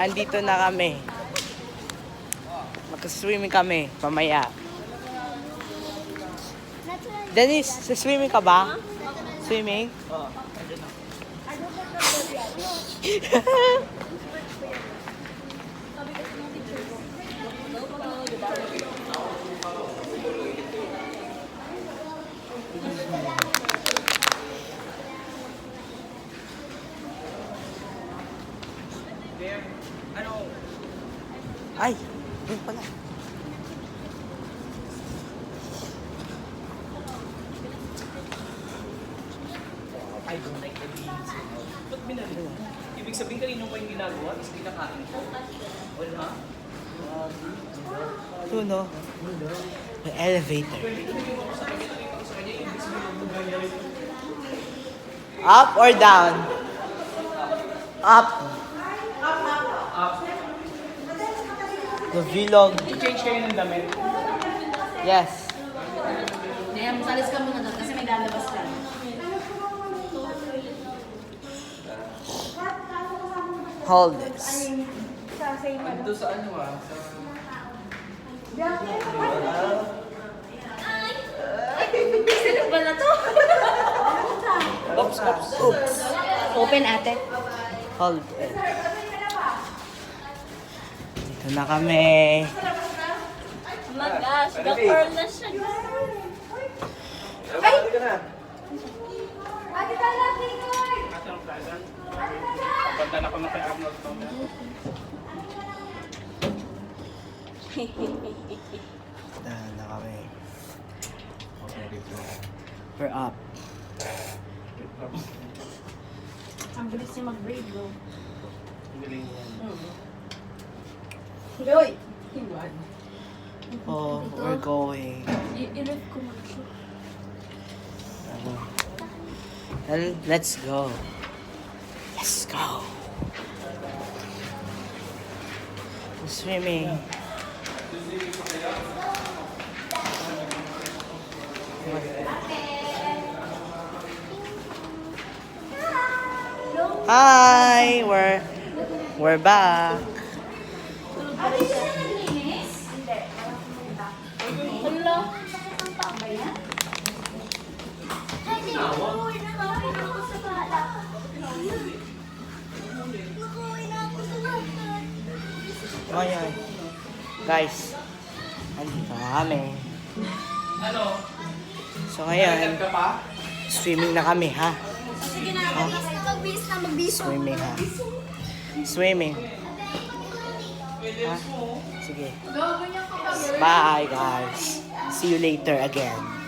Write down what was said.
andito na kami. Mag-swimming kami, mamaya. Dennis, swimming ka ba? Swimming? Oo, andyan na. Ay, yun pala. I don't like the beans. Ba't binalik? Ibig sabihin kanino pa yung ginagawa? Is kinakain ko? Wala? Ito, no? The elevator. Up or down? Up. Up. The vlog. I-change kayo ng damit. Yes. Kaya masalis ka muna doon kasi may lalabas ka. Hold this. Ando sa ano ah? Sa... Sino ba na to? Oops, oops. Oops. Open ate. Hold it. Dito na kami. Oh my gosh, the pearl na siya. Ay! Ate ka na. Ate ka lang, Tingor! Ate ang present. Pagpunta na ko na kay Arnold. Dito na kami. We're up. Ang bilis niya mag-braid, bro. Galing yan. Hoy! Iwan. Oh, we're going. I-ref ko muna siya. Well, let's go. Let's go. Swimming. Hi, we're back. Hello? Ngayon, guys, andito na kami. Ano? So ngayon, Naglag ka pa? swimming na kami, ha? Sige na, magbihis na, magbihis. Swimming, ha? Swimming. Ha? Sige. Bye, guys. See you later again.